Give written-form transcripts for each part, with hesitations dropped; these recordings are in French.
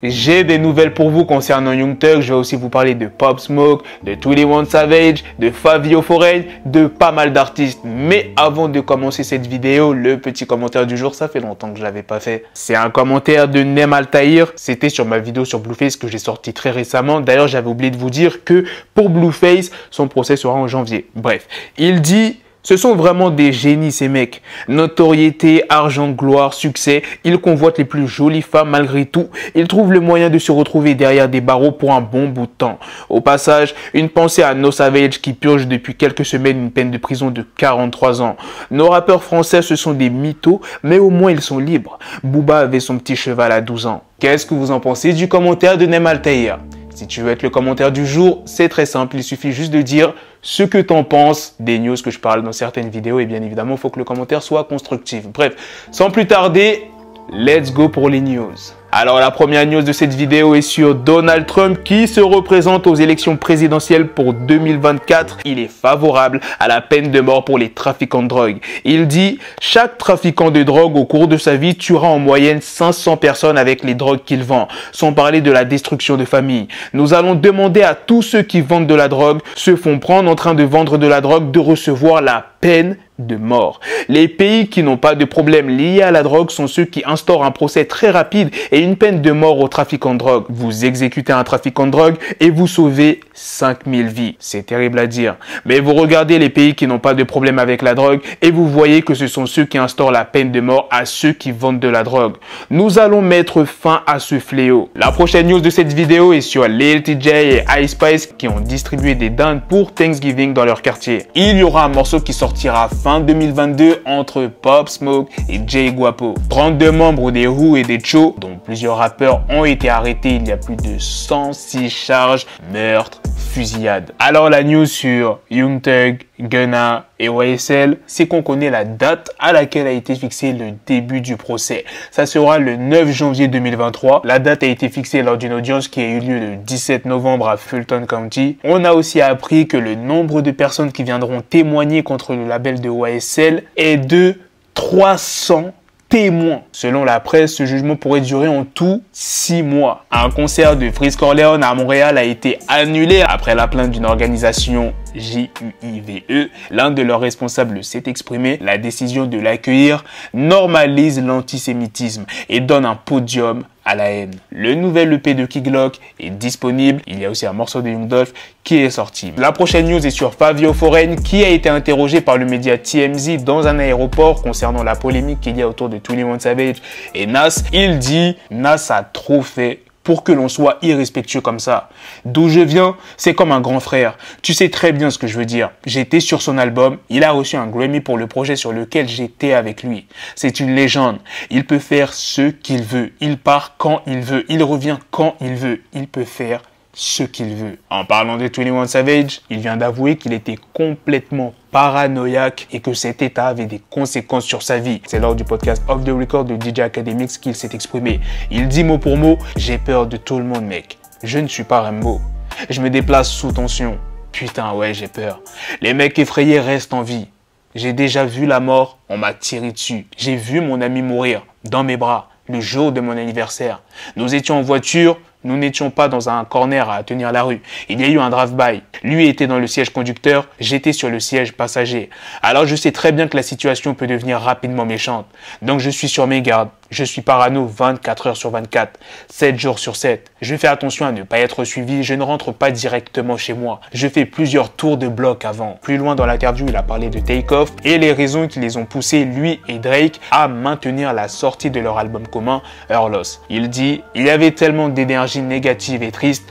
J'ai des nouvelles pour vous concernant Young Thug. Je vais aussi vous parler de Pop Smoke, de 21 Savage, de Fivio Foreign, de pas mal d'artistes. Mais avant de commencer cette vidéo, le petit commentaire du jour, ça fait longtemps que je l'avais pas fait. C'est un commentaire de Nem Altaïr. C'était sur ma vidéo sur Blueface que j'ai sorti très récemment. D'ailleurs, j'avais oublié de vous dire que pour Blueface, son procès sera en janvier. Bref, il dit... Ce sont vraiment des génies ces mecs. Notoriété, argent, gloire, succès, ils convoitent les plus jolies femmes malgré tout. Ils trouvent le moyen de se retrouver derrière des barreaux pour un bon bout de temps. Au passage, une pensée à No Savage qui purge depuis quelques semaines une peine de prison de 43 ans. Nos rappeurs français, ce sont des mythos, mais au moins ils sont libres. Booba avait son petit cheval à 12 ans. Qu'est-ce que vous en pensez du commentaire de Nem Altaïr ? Si tu veux être le commentaire du jour, c'est très simple. Il suffit juste de dire ce que t'en penses des news que je parle dans certaines vidéos. Et bien évidemment, il faut que le commentaire soit constructif. Bref, sans plus tarder, let's go pour les news. Alors la première news de cette vidéo est sur Donald Trump qui se représente aux élections présidentielles pour 2024. Il est favorable à la peine de mort pour les trafiquants de drogue. Il dit « Chaque trafiquant de drogue au cours de sa vie tuera en moyenne 500 personnes avec les drogues qu'il vend, sans parler de la destruction de familles. Nous allons demander à tous ceux qui vendent de la drogue, se font prendre en train de vendre de la drogue, de recevoir la peine de mort. Les pays qui n'ont pas de problème liés à la drogue sont ceux qui instaurent un procès très rapide et une peine de mort aux trafiquants de drogue. Vous exécutez un trafiquant de drogue et vous sauvez 5000 vies. C'est terrible à dire. Mais vous regardez les pays qui n'ont pas de problème avec la drogue et vous voyez que ce sont ceux qui instaurent la peine de mort à ceux qui vendent de la drogue. Nous allons mettre fin à ce fléau. La prochaine news de cette vidéo est sur Lil TJ et Ice Spice qui ont distribué des dindes pour Thanksgiving dans leur quartier. Il y aura un morceau qui sortira fin 2022 entre Pop Smoke et Jay Guapo. 32 membres des Who et des Cho, dont plusieurs rappeurs, ont été arrêtés. Il y a plus de 106 charges, meurtres, fusillades. Alors la news sur Young Thug, Gunna et YSL, c'est qu'on connaît la date à laquelle a été fixé le début du procès. Ça sera le 9 janvier 2023. La date a été fixée lors d'une audience qui a eu lieu le 17 novembre à Fulton County. On a aussi appris que le nombre de personnes qui viendront témoigner contre le label de YSL est de 300 témoins. Selon la presse, ce jugement pourrait durer en tout 6 mois. Un concert de Freeze Corleone à Montréal a été annulé après la plainte d'une organisation JUIVE. L'un de leurs responsables s'est exprimé. La décision de l'accueillir normalise l'antisémitisme et donne un podium à la haine. Le nouvel EP de Key Glock est disponible. Il y a aussi un morceau de Young Dolph qui est sorti. La prochaine news est sur Fivio Foreign qui a été interrogé par le média TMZ dans un aéroport concernant la polémique qu'il y a autour de 21 Savage et Nas. Il dit « Nas a trop fait pour que l'on soit irrespectueux comme ça. D'où je viens, c'est comme un grand frère. Tu sais très bien ce que je veux dire. J'étais sur son album, il a reçu un Grammy pour le projet sur lequel j'étais avec lui. C'est une légende. Il peut faire ce qu'il veut. Il part quand il veut. Il revient quand il veut. Il peut faire ce qu'il veut. En parlant de 21 Savage, il vient d'avouer qu'il était complètement paranoïaque et que cet état avait des conséquences sur sa vie. C'est lors du podcast Off the Record de DJ Academics qu'il s'est exprimé. Il dit mot pour mot « J'ai peur de tout le monde, mec. Je ne suis pas Rambo. Je me déplace sous tension. Putain, ouais, j'ai peur. Les mecs effrayés restent en vie. J'ai déjà vu la mort, on m'a tiré dessus. J'ai vu mon ami mourir dans mes bras le jour de mon anniversaire. Nous étions en voiture. Nous n'étions pas dans un corner à tenir la rue. Il y a eu un drive-by. Lui était dans le siège conducteur, j'étais sur le siège passager. Alors je sais très bien que la situation peut devenir rapidement méchante. Donc je suis sur mes gardes. Je suis parano 24 heures sur 24, 7 jours sur 7. Je fais attention à ne pas être suivi, je ne rentre pas directement chez moi. Je fais plusieurs tours de bloc avant. Plus loin dans l'interview, il a parlé de Takeoff et les raisons qui les ont poussés, lui et Drake, à maintenir la sortie de leur album commun, Her Loss. Il dit « Il y avait tellement d'énergie négative et triste,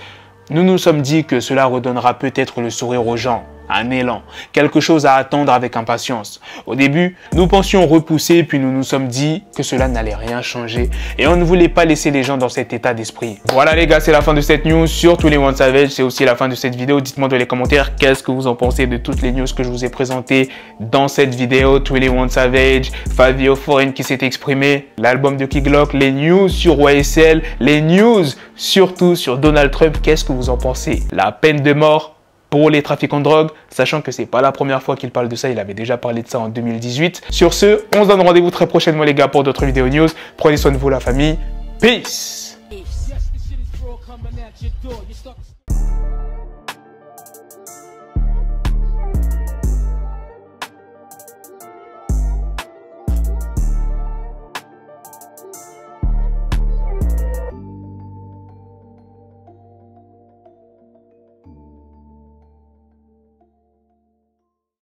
nous nous sommes dit que cela redonnera peut-être le sourire aux gens. » Un élan, quelque chose à attendre avec impatience. Au début, nous pensions repousser, puis nous nous sommes dit que cela n'allait rien changer et on ne voulait pas laisser les gens dans cet état d'esprit. Voilà les gars, c'est la fin de cette news sur 21 Savage, c'est aussi la fin de cette vidéo. Dites-moi dans les commentaires qu'est-ce que vous en pensez de toutes les news que je vous ai présentées dans cette vidéo. 21 Savage, Fivio Foreign qui s'est exprimé, l'album de Key Glock, les news sur YSL, les news surtout sur Donald Trump, qu'est-ce que vous en pensez? La peine de mort pour les trafiquants de drogue, sachant que c'est pas la première fois qu'il parle de ça, il avait déjà parlé de ça en 2018. Sur ce, on se donne rendez-vous très prochainement les gars pour d'autres vidéos news. Prenez soin de vous la famille. Peace. shit is raw coming at your door. You start